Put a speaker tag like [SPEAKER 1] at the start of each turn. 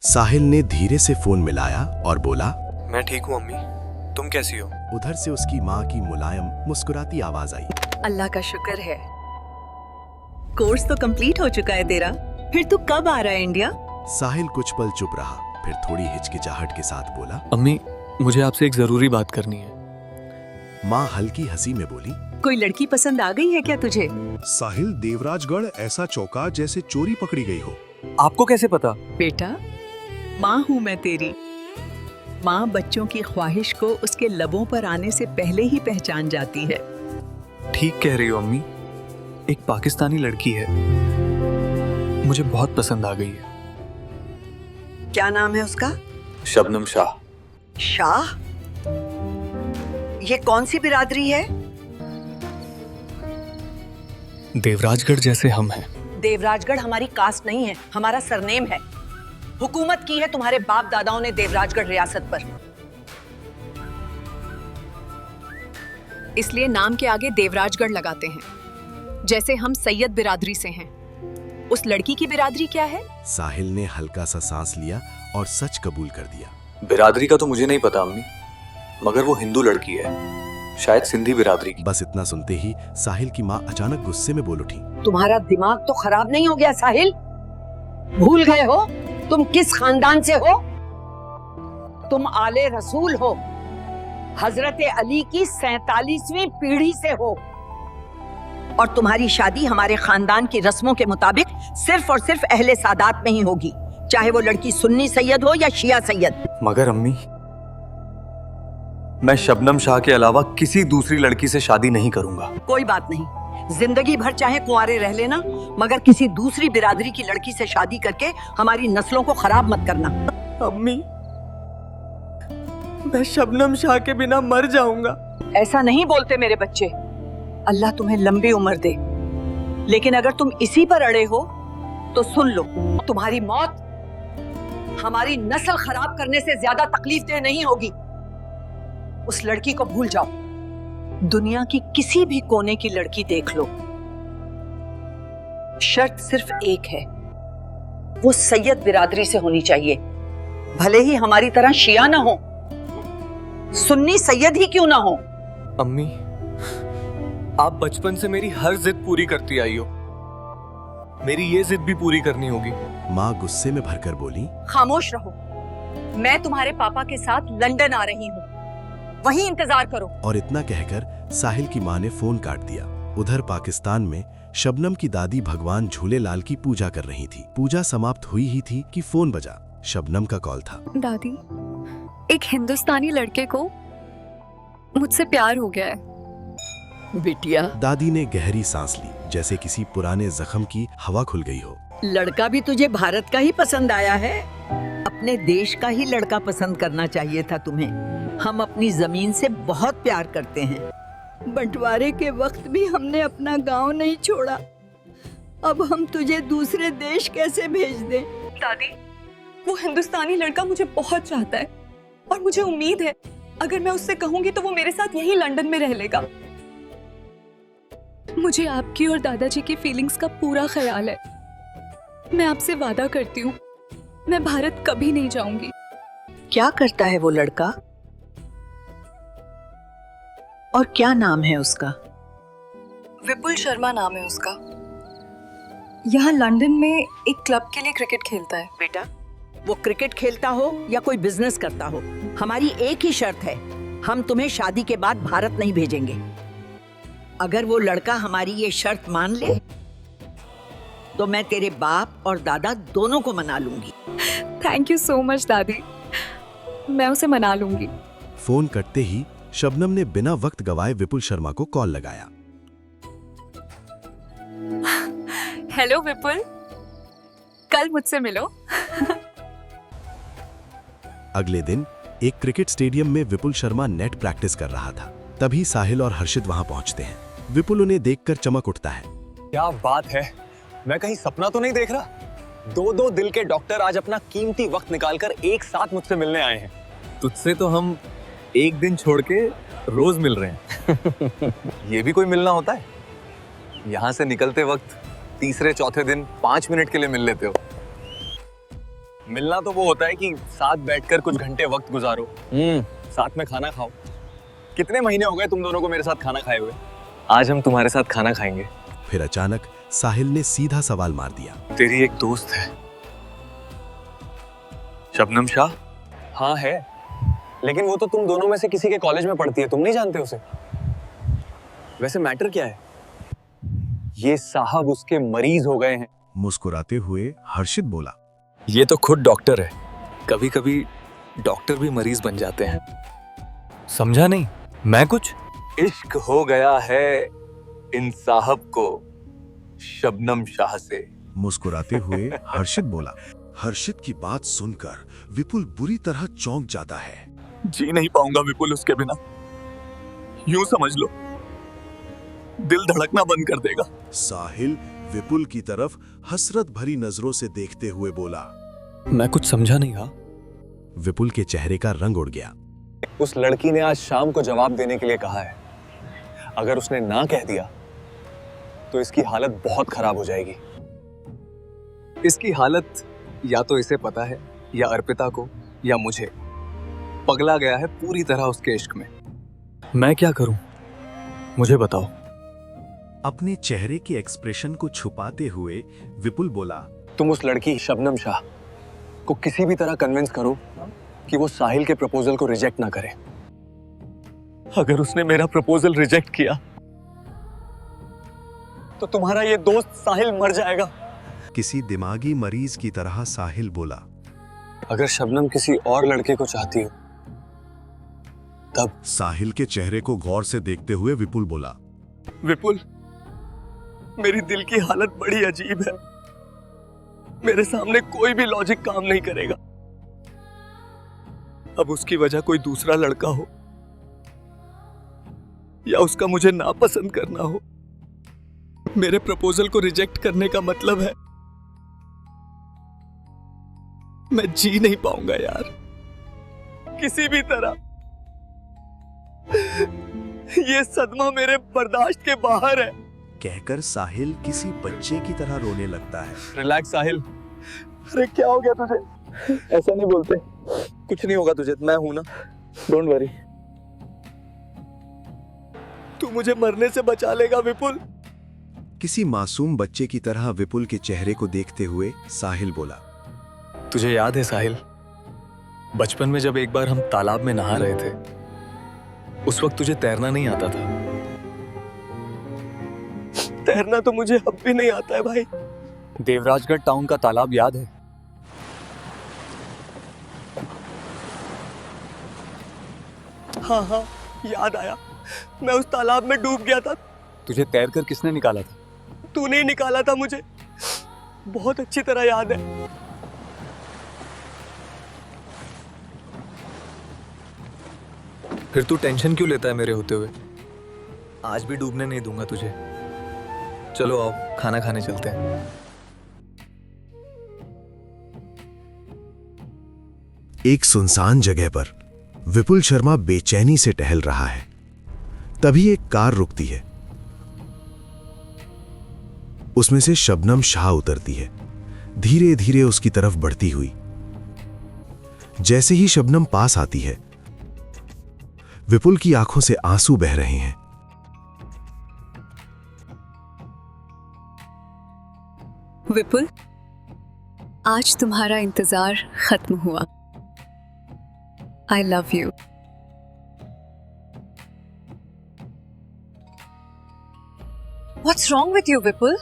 [SPEAKER 1] साहिल ने धीरे से फोन मिलाया और बोला,
[SPEAKER 2] मैं ठीक हूँ अम्मी, तुम कैसी हो?
[SPEAKER 1] उधर से उसकी माँ की मुलायम मुस्कुराती आवाज आई।
[SPEAKER 3] अल्लाह का शुक्र है, कोर्स तो कंप्लीट हो चुका है तेरा। फिर तू कब आ रहा है इंडिया?
[SPEAKER 1] साहिल कुछ पल चुप रहा, फिर थोड़ी हिचकिचाहट के साथ बोला,
[SPEAKER 2] अम्मी, मुझे आपसे एक जरूरी बात करनी है।
[SPEAKER 1] माँ हल्की हंसी में बोली,
[SPEAKER 3] कोई लड़की पसंद आ गई है क्या तुझे?
[SPEAKER 4] साहिल देवराजगढ़ ऐसा चौका जैसे चोरी पकड़ी गई हो।
[SPEAKER 2] आपको कैसे पता?
[SPEAKER 3] बेटा, माँ हूँ मैं तेरी। माँ बच्चों की ख्वाहिश को उसके लबों पर आने से पहले ही पहचान जाती है।
[SPEAKER 2] ठीक कह रही हो अम्मी, एक पाकिस्तानी लड़की है, मुझे बहुत पसंद आ गई है।
[SPEAKER 3] क्या नाम है उसका?
[SPEAKER 2] शबनम शाह।
[SPEAKER 3] शाह? ये कौन सी बिरादरी है?
[SPEAKER 2] देवराजगढ़ जैसे हम हैं।
[SPEAKER 3] देवराजगढ़ हमारी कास्ट नहीं है, हमारा सरनेम है। हुकूमत की है तुम्हारे बाप दादाओं ने देवराजगढ़ रियासत पर, इसलिए नाम के आगे देवराजगढ़ लगाते हैं। जैसे हम सैयद बिरादरी से हैं। उस लड़की की बिरादरी क्या है?
[SPEAKER 1] साहिल ने हल्का सा सांस लिया और सच कबूल कर दिया।
[SPEAKER 2] बिरादरी का तो मुझे नहीं पता अम्मी, मगर वो हिंदू लड़की है, शायद सिंधी बिरादरी की।
[SPEAKER 1] बस इतना सुनते ही साहिल की माँ अचानक गुस्से में बोल उठी,
[SPEAKER 3] तुम्हारा दिमाग तो खराब नहीं हो गया साहिल? भूल गए हो तुम किस खानदान से हो? तुम आले रसूल हो, हजरत अली की 47वीं पीढ़ी से हो, और तुम्हारी शादी हमारे खानदान की रस्मों के मुताबिक सिर्फ और सिर्फ अहले सादात में ही होगी, चाहे वो लड़की सुन्नी सैयद हो या शिया सैयद।
[SPEAKER 2] मगर अम्मी, मैं शबनम शाह के अलावा किसी दूसरी लड़की से शादी नहीं करूंगा।
[SPEAKER 3] कोई बात नहीं, जिंदगी भर चाहे कुंवारे रह लेना, मगर किसी दूसरी बिरादरी की लड़की से शादी करके हमारी नस्लों को खराब मत करना।
[SPEAKER 2] अम्मी, मैं शबनम शाह के बिना मर जाऊंगा।
[SPEAKER 3] ऐसा नहीं बोलते मेरे बच्चे। अल्लाह तुम्हें लंबी उम्र दे, लेकिन अगर तुम इसी पर अड़े हो तो सुन लो, तुम्हारी मौत हमारी नस्ल खराब करने से ज्यादा तकलीफदेह नहीं होगी। उस लड़की को भूल जाओ, दुनिया की किसी भी कोने की लड़की देख लो, शर्त सिर्फ एक है, वो सैयद बिरादरी से होनी चाहिए, भले ही हमारी तरह शिया ना हो, सुन्नी सैयद ही क्यों ना हो।
[SPEAKER 2] अम्मी, आप बचपन से मेरी हर जिद पूरी करती आई हो, मेरी ये जिद भी पूरी करनी होगी।
[SPEAKER 1] माँ गुस्से में भरकर बोली,
[SPEAKER 3] खामोश रहो, मैं तुम्हारे पापा के साथ लंदन आ रही हूँ, वहीं इंतजार करो।
[SPEAKER 1] और इतना कहकर साहिल की माँ ने फोन काट दिया। उधर पाकिस्तान में शबनम की दादी भगवान झूलेलाल की पूजा कर रही थी। पूजा समाप्त हुई ही थी कि फोन बजा। शबनम का कॉल था।
[SPEAKER 5] दादी, एक हिंदुस्तानी लड़के को मुझसे प्यार हो गया है।
[SPEAKER 3] बिटिया,
[SPEAKER 1] दादी ने गहरी सांस ली, जैसे किसी पुराने जख्म की हवा खुल गई हो।
[SPEAKER 3] लड़का भी तुझे भारत का ही पसंद आया है? अपने देश का ही लड़का पसंद करना चाहिए था तुम्हें। हम अपनी जमीन से बहुत प्यार करते हैं। बंटवारे के वक्त भी हमने अपना गांव नहीं छोड़ा, अब हम तुझे दूसरे देश कैसे भेज दें?
[SPEAKER 5] दादी, वो हिंदुस्तानी लड़का मुझे बहुत चाहता है और मुझे उम्मीद है अगर मैं उससे कहूंगी तो वो मेरे साथ यहीं लंदन में रह लेगा। मुझे आपकी और दादाजी की फीलिंग्स का पूरा ख्याल है। मैं आपसे वादा करती हूँ, मैं भारत कभी नहीं जाऊंगी।
[SPEAKER 3] क्या करता है वो लड़का और क्या नाम है उसका?
[SPEAKER 5] विपुल शर्मा नाम है उसका। यहाँ लंदन में एक क्लब के लिए क्रिकेट खेलता है।
[SPEAKER 3] बेटा, वो क्रिकेट खेलता हो या कोई बिजनेस करता हो, हमारी एक ही शर्त है, हम तुम्हें शादी के बाद भारत नहीं भेजेंगे। अगर वो लड़का हमारी ये शर्त मान ले तो मैं तेरे बाप और दादा दोनों को मना लूंगी।
[SPEAKER 5] थैंक यू सो मच दादी, मैं उसे मना लूंगी।
[SPEAKER 1] फोन कटते ही शबनम ने बिना वक्त गवाए विपुल शर्मा को कॉल लगाया।
[SPEAKER 5] हेलो विपुल, कल मुझसे मिलो।
[SPEAKER 1] अगले दिन एक क्रिकेट स्टेडियम में विपुल शर्मा नेट प्रैक्टिस कर रहा था। तभी साहिल और हर्षित वहां पहुंचते हैं। विपुल उन्हें देखकर चमक उठता है।
[SPEAKER 6] क्या बात है, मैं कहीं सपना तो नहीं देख रहा? दो दिल के डॉक्टर आज अपना कीमती वक्त निकालकर एक साथ मुझसे मिलने आए हैं।
[SPEAKER 2] तुझसे तो हम एक दिन छोड़ के रोज मिल रहे हैं।
[SPEAKER 6] ये भी कोई मिलना होता है? यहाँ से निकलते वक्त तीसरे चौथे दिन 5 मिनट के लिए मिल लेते हो। मिलना तो वो होता है कि साथ बैठकर कुछ घंटे वक्त गुजारो, साथ में खाना खाओ। कितने महीने हो गए तुम दोनों को मेरे साथ खाना खाए हुए? आज हम तुम्हारे साथ खाना खाएंगे।
[SPEAKER 1] फिर अचानक साहिल ने सीधा सवाल मार दिया।
[SPEAKER 2] तेरी एक दोस्त है शबनम शाह।
[SPEAKER 6] हाँ है, लेकिन वो तो तुम दोनों में से किसी के कॉलेज में पढ़ती है, तुम नहीं जानते उसे। वैसे मैटर क्या है? ये साहब उसके मरीज हो गए हैं।
[SPEAKER 1] मुस्कुराते हुए हर्षित बोला।
[SPEAKER 2] ये तो खुद डॉक्टर है, कभी कभी डॉक्टर भी मरीज बन जाते हैं। समझा नहीं? मैं कुछ इश्क हो गया है इन साहब को शबनम शाह से।
[SPEAKER 1] मुस्कुराते हुए हर्षित बोला।
[SPEAKER 4] हर्षित की बात सुनकर विपुल बुरी तरह चौंक जाता है।
[SPEAKER 2] जी नहीं पाऊंगा विपुल उसके बिना। यूं समझ लो दिल धड़कना बंद कर देगा।
[SPEAKER 4] साहिल विपुल की तरफ हसरत भरी नजरों से देखते हुए बोला।
[SPEAKER 2] मैं कुछ समझा नहीं। हाँ,
[SPEAKER 1] विपुल के चेहरे का रंग उड़ गया।
[SPEAKER 6] उस लड़की ने आज शाम को जवाब देने के लिए कहा है। अगर उसने ना कह दिया तो इसकी हालत बहुत खराब हो जाएगी।
[SPEAKER 2] इसकी हालत या तो इसे पता है या अर्पिता को या मुझे। पगला गया है पूरी तरह उसके इश्क में। मैं क्या करूं? मुझे बताओ।
[SPEAKER 1] अपने चेहरे के एक्सप्रेशन को छुपाते हुए विपुल बोला।
[SPEAKER 6] तुम उस लड़की शबनम शाह को किसी भी तरह कन्विंस करो कि वो साहिल के प्रपोजल को रिजेक्ट ना करे।
[SPEAKER 2] अगर उसने मेरा प्रपोजल रिजेक्ट किया
[SPEAKER 6] तो तुम्हारा ये दोस्त साहिल मर जाएगा।
[SPEAKER 1] किसी दिमागी मरीज की तरह साहिल बोला।
[SPEAKER 6] अगर शबनम किसी और लड़के को चाहती हो तब।
[SPEAKER 4] साहिल के चेहरे को गौर से देखते हुए विपुल बोला।
[SPEAKER 2] विपुल, मेरी दिल की हालत बड़ी अजीब है। मेरे सामने कोई भी लॉजिक काम नहीं करेगा। अब उसकी वजह कोई दूसरा लड़का हो या उसका मुझे नापसंद करना हो, मेरे प्रपोजल को रिजेक्ट करने का मतलब है मैं जी नहीं पाऊंगा यार, किसी भी तरह। ये सदमा मेरे बर्दाश्त के बाहर है।
[SPEAKER 1] कहकर साहिल किसी बच्चे की तरह रोने लगता है।
[SPEAKER 6] रिलैक्स साहिल।
[SPEAKER 2] अरे क्या हो गया तुझे? ऐसा नहीं बोलते। कुछ नहीं होगा तुझे, मैं हूं ना, डोंट वरी। तू मुझे मरने से बचा लेगा विपुल।
[SPEAKER 1] किसी मासूम बच्चे की तरह विपुल के चेहरे को देखते हुए साहिल बोला।
[SPEAKER 2] तुझे याद है साहिल, बचपन में जब एक बार हम तालाब में नहा रहे थे, उस वक्त तुझे तैरना नहीं आता था। तैरना तो मुझे अब भी नहीं आता है भाई। देवराजगढ़ टाउन का तालाब याद है? हाँ हाँ याद आया, मैं उस तालाब में डूब गया था। तुझे तैरकर किसने निकाला था? तूने ही निकाला था मुझे, बहुत अच्छी तरह याद है। फिर तू टेंशन क्यों लेता है मेरे होते हुए? आज भी डूबने नहीं दूंगा तुझे। चलो आओ खाना खाने चलते हैं।
[SPEAKER 1] एक सुनसान जगह पर विपुल शर्मा बेचैनी से टहल रहा है। तभी एक कार रुकती है। उसमें से शबनम शाह उतरती है, धीरे धीरे उसकी तरफ बढ़ती हुई। जैसे ही शबनम पास आती है, विपुल की आंखों से आंसू बह रहे हैं।
[SPEAKER 5] विपुल, आज तुम्हारा इंतजार खत्म हुआ। I love you. What's wrong with you, Vipul?